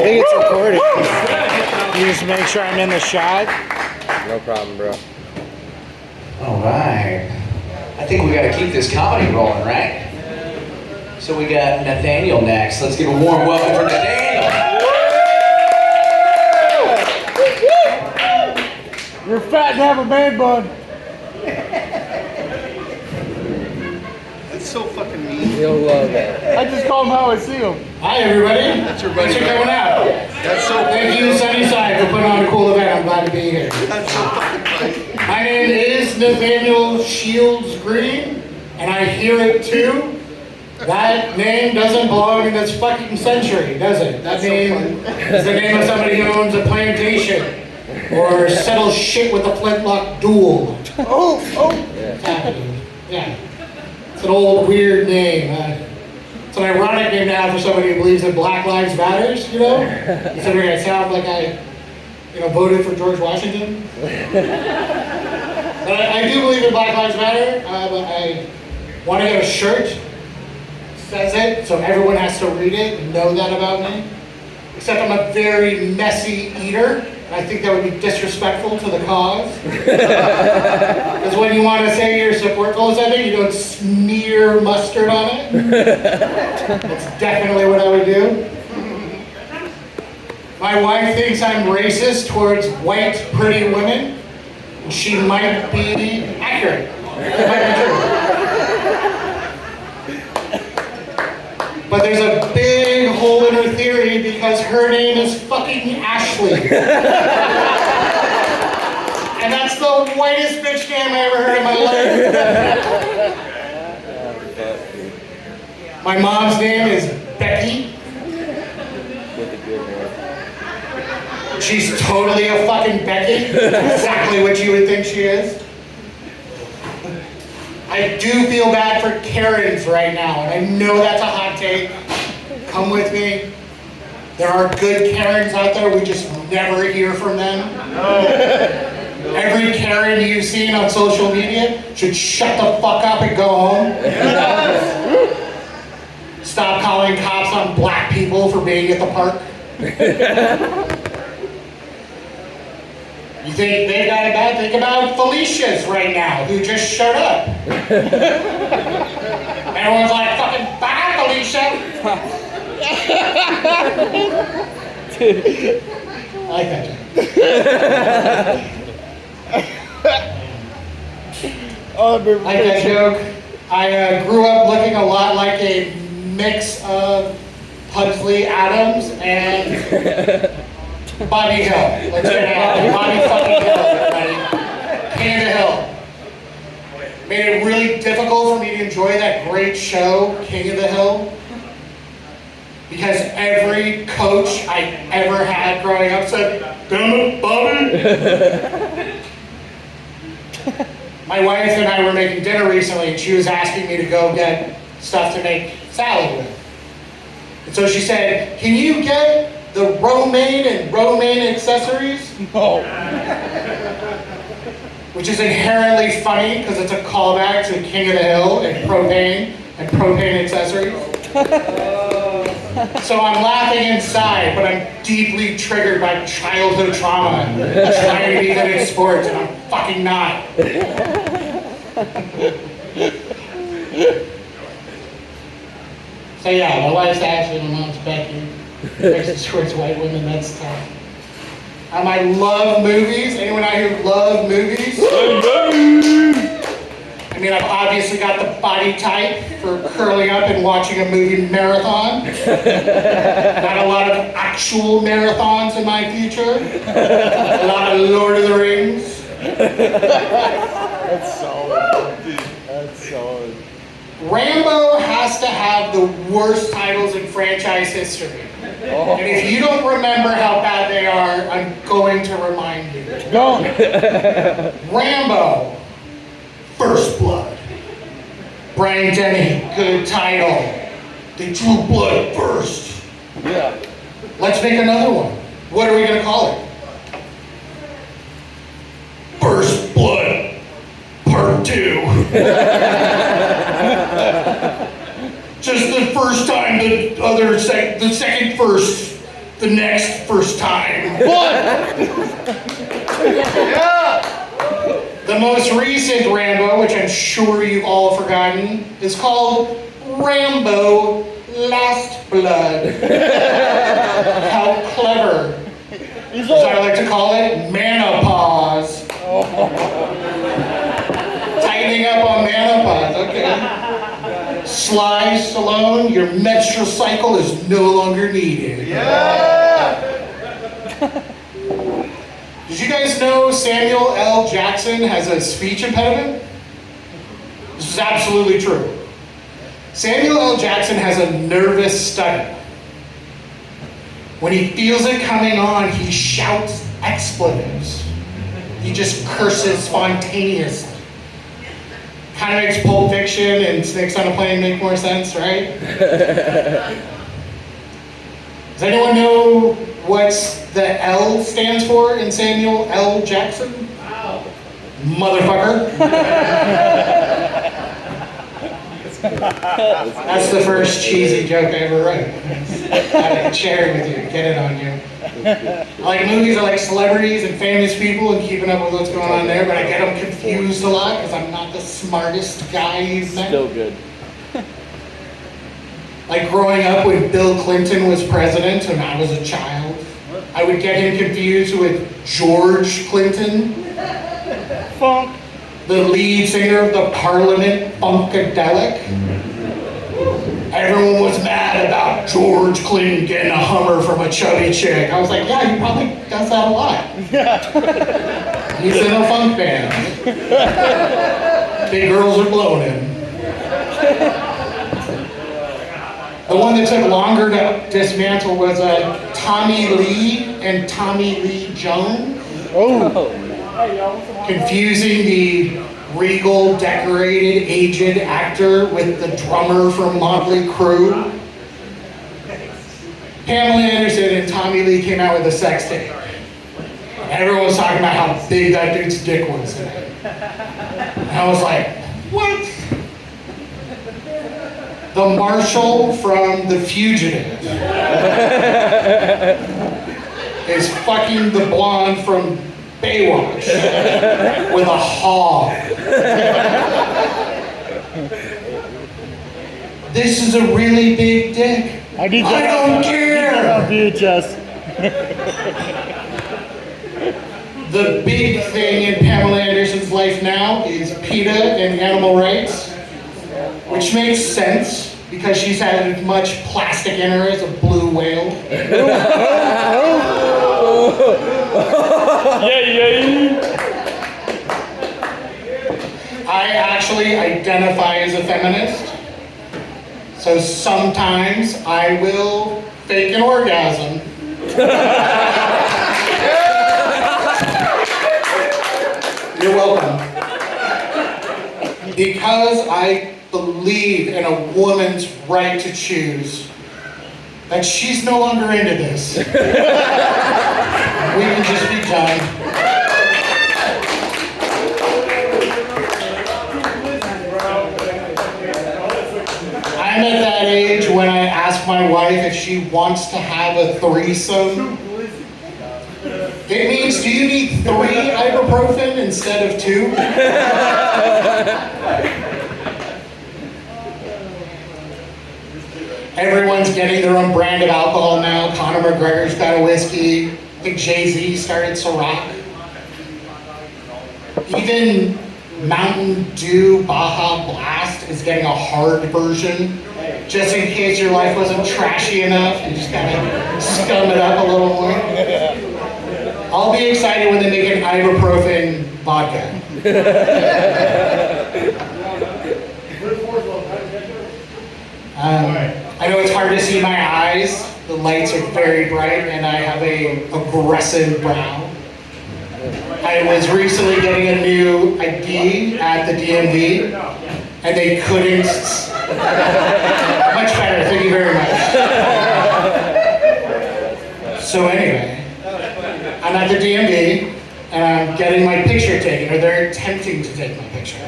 think it's recording. You just make sure I'm in the shot. No problem, bro. All right. I think we got to keep this comedy rolling, right? So we got Nathaniel next. Let's give a warm welcome for Nathaniel. You're fat and have a man bun. That's so fucking mean. You'll love it. I just call him how I see him. Hi everybody. That's your buddy. Thanks for coming out. That's so Thank you, SunnySide, for putting on a cool event. I'm glad to be here. That's so fucking funny. My name is Nathaniel Shields Green, and I hear it too. That name doesn't belong in this fucking century, does it? That name is the name of somebody who owns a plantation or settles shit with a flintlock duel. It's happening. Yeah. It's an old weird name. It's an ironic name now for somebody who believes that Black Lives Matters, you know? Considering I sound like I, voted for George Washington. But I do believe in Black Lives Matter. But I want to get a shirt that says it, so everyone has to read it and know that about me. Except I'm a very messy eater. I think that would be disrespectful to the cause. Because when you want to say your support for something, you don't smear mustard on it. That's definitely what I would do. My wife thinks I'm racist towards white, pretty women. She might be accurate. It might be true. But there's a big hole in her theory because her name is fucking Ashley. And that's the whitest bitch name I ever heard in my life. My mom's name is Becky. With the good hair. She's totally a fucking Becky. Exactly what you would think she is. I do feel bad for Karens right now, and I know that's a hot take. Come with me. There are good Karens out there, we just never hear from them. Every Karen you've seen on social media should shut the fuck up and go home. Stop calling cops on black people for being at the park. You think they've got it bad? Think about Felicia's right now, who just showed up. Everyone's like, fucking bye, Felicia. I like that joke. I like that joke. I grew up looking a lot like a mix of Pugsley Adams and Bobby Hill. Let's get it out. Bobby fucking Hill, everybody. King of the Hill. Made it really difficult for me to enjoy that great show, King of the Hill. Because every coach I ever had growing up said, "Damn it, Bobby." My wife and I were making dinner recently, and she was asking me to go get stuff to make salad with. And so she said, "Can you get the romaine and romaine accessories?" No. Which is inherently funny because it's a callback to King of the Hill and propane accessories. So I'm laughing inside, but I'm deeply triggered by childhood trauma trying to be good at sports, and I'm fucking not. So yeah, my wife's Ashley, my mom's Becky. Racist towards white women, that's tough. I love movies. Anyone out here love movies? I mean, I've obviously got the body type for curling up and watching a movie marathon. Not a lot of actual marathons in my future. A lot of Lord of the Rings. That's solid. That's solid. Rambo has to have the worst titles in franchise history. And if you don't remember how bad they are, I'm going to remind you. Go. Rambo, First Blood. Brian Denny, good title. They drew blood first. Yeah. Let's make another one. What are we going to call it? First Blood, Part 2. Just the first time the second first the next first time. The most recent Rambo, which I'm sure you've all forgotten, is called Rambo Last Blood. How clever. As I like to call it, menopause. Tightening up on menopause, okay. Sly Stallone, your menstrual cycle is no longer needed. Did you guys know Samuel L. Jackson has a speech impediment? This is absolutely true. Samuel L. Jackson has a nervous stutter. When he feels it coming on, he shouts expletives. He just curses spontaneously. Kind of makes Pulp Fiction and Snakes on a Plane make more sense, right? Does anyone know what the L stands for in Samuel L. Jackson? Wow. Motherfucker. That's the first cheesy joke I ever wrote. I share it with you, get it on you. Like movies are like celebrities and famous people and keeping up with what's going on there, but I get them confused a lot because I'm not the smartest guy you've met. Still good. Like growing up when Bill Clinton was president and I was a child, I would get him confused with George Clinton, Funk. the lead singer of the Parliament Funkadelic. Everyone was mad about George Clinton getting a Hummer from a chubby chick. I was like, yeah, he probably does that a lot. He's in a funk band. Big girls are blowing him. The one that took longer to dismantle was Tommy Lee and Tommy Lee Jones. Oh. Confusing the regal, decorated, aged actor with the drummer from Motley Crue. Pamela Anderson and Tommy Lee came out with a sex tape. Everyone was talking about how big that dude's dick was in it. And I was like, what? The Marshal from The Fugitive is fucking the blonde from Baywatch with a hog. This is a really big dick. I don't care. on VHS. The big thing in Pamela Anderson's life now is PETA and animal rights, which makes sense because she's had as much plastic in her as a blue whale. I actually identify as a feminist, so sometimes I will fake an orgasm. You're welcome. Because I believe in a woman's right to choose, that she's no longer into this. We can just be done. I'm at that age when I ask my wife if she wants to have a threesome. It means, do you need 3 ibuprofen instead of 2? Everyone's getting their own brand of alcohol now. Conor McGregor's got a whiskey. I think Jay-Z started Ciroc. Even Mountain Dew Baja Blast is getting a hard version. Just in case your life wasn't trashy enough, you just gotta scum it up a little more. I'll be excited when they make an ibuprofen vodka. I know it's hard to see my eyes. The lights are very bright and I have a aggressive brow. I was recently getting a new ID at the DMV and they couldn't. Much better, thank you very much. So anyway, I'm at the DMV and I'm getting my picture taken, or they're attempting to take my picture.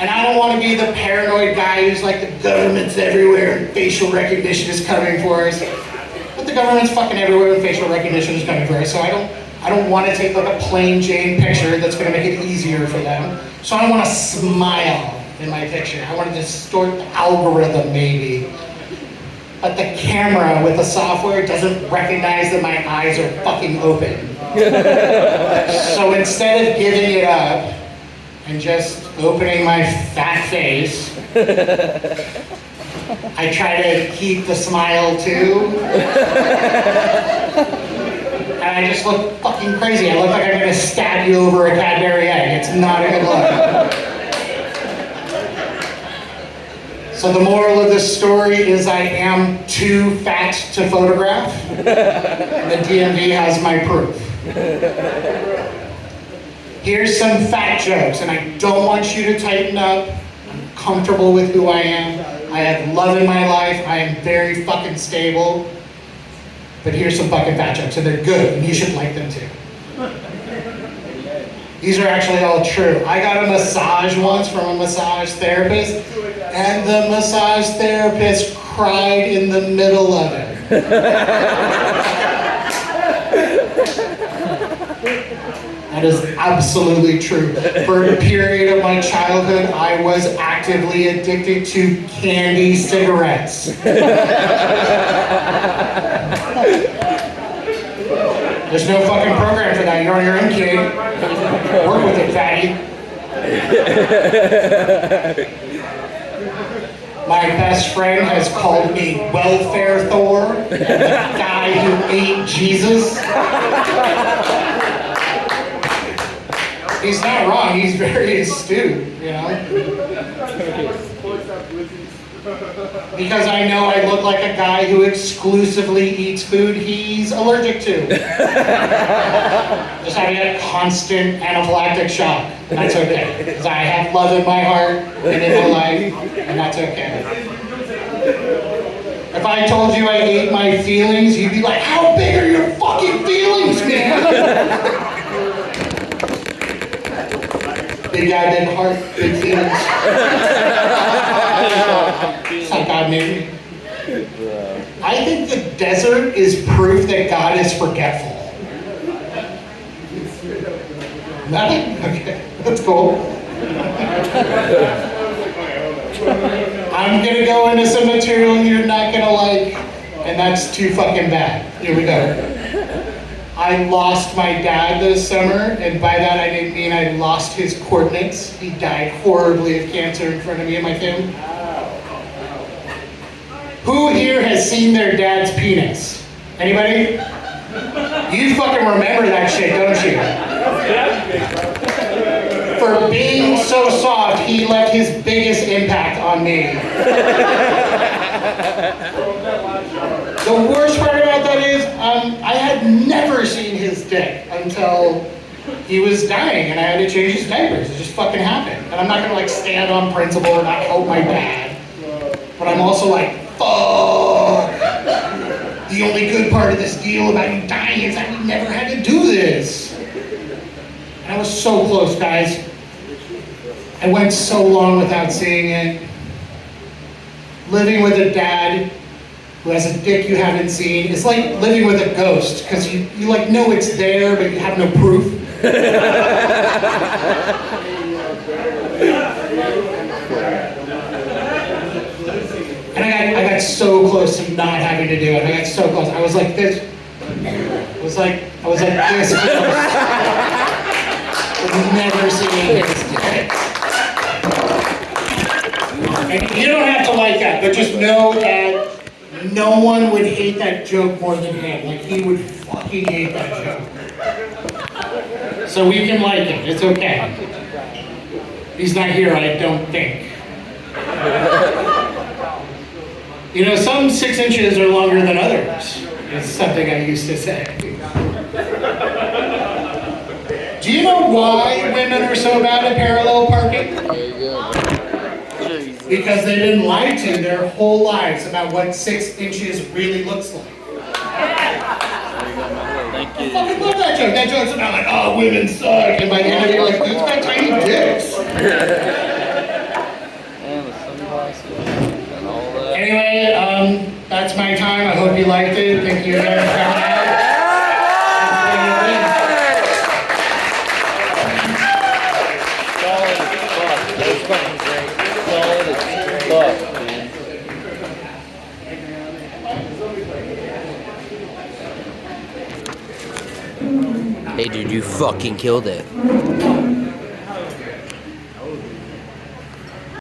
And I don't want to be the paranoid guy who's like, the government's everywhere and facial recognition is coming for us. But the government's fucking everywhere with facial recognition is coming for us, so I don't want to take like a plain Jane picture that's going to make it easier for them. So I want to smile in my picture. I want to distort the algorithm maybe. But the camera with the software doesn't recognize that my eyes are fucking open. So instead of giving it up and just opening my fat face, I try to keep the smile too. And I just look fucking crazy. I look like I'm gonna stab you over a Cadbury egg. It's not a good look. So the moral of this story is I am too fat to photograph. And the DMV has my proof. Here's some fat jokes, and I don't want you to tighten up. I'm comfortable with who I am. I have love in my life. I am very fucking stable. But here's some fucking fat jokes, and they're good, and you should like them too. These are actually all true. I got a massage once from a massage therapist, and the massage therapist cried in the middle of it. That is absolutely true. For a period of my childhood, I was actively addicted to candy cigarettes. There's no fucking program for that. You're on your own, kid. Work with it, fatty. My best friend has called me Welfare Thor, the guy who ate Jesus. He's not wrong, he's very astute, you know? Because I know I look like a guy who exclusively eats food he's allergic to. Just having a constant anaphylactic shock, and that's okay. Because I have love in my heart and in my life, and that's okay. If I told you I ate my feelings, you'd be like, how big are your fucking feelings, man? Big guy, big heart, big feelings. That's how God made me. I think the desert is proof that God is forgetful. Nothing? Okay, that's cool. I'm gonna go into some material you're not gonna like, and that's too fucking bad. Here we go. I lost my dad this summer, and by that I didn't mean I lost his coordinates. He died horribly of cancer in front of me and my family. Who here has seen their dad's penis? Anybody? You fucking remember that shit, don't you? For being so soft, he left his biggest impact on me. The worst part about that is, I had never seen his dick until he was dying and I had to change his diapers. It just fucking happened. And I'm not gonna like stand on principle and not help my dad. But I'm also like, fuck. The only good part of this deal about you dying is that we never had to do this. And I was so close, guys. I went so long without seeing it. Living with a dad who has a dick you haven't seen. It's like living with a ghost, because you like know it's there, but you have no proof. And I got so close to not having to do it. I got so close. I was like this. I was like this close. I've never seen his dick. And you don't have to like that, but just know that no one would hate that joke more than him. Like, he would fucking hate that joke. So we can like it. It's okay. He's not here, I don't think. You know, some 6 inches are longer than others. It's something I used to say. Do you know why women are so bad at parallel parking? There you go. Because they've been lied to their whole lives about what 6 inches really looks like. Thank you. I fucking love that joke. That joke's about like, oh, women suck. And by the end of it, you're like, dude's got tiny dicks. And the sunglasses and all that. Anyway, that's my time. I hope you liked it. Thank appreciate you guys coming out. Solid as fuck. That was fucking great. Solid as fuck, man. Hey, dude, you fucking killed it.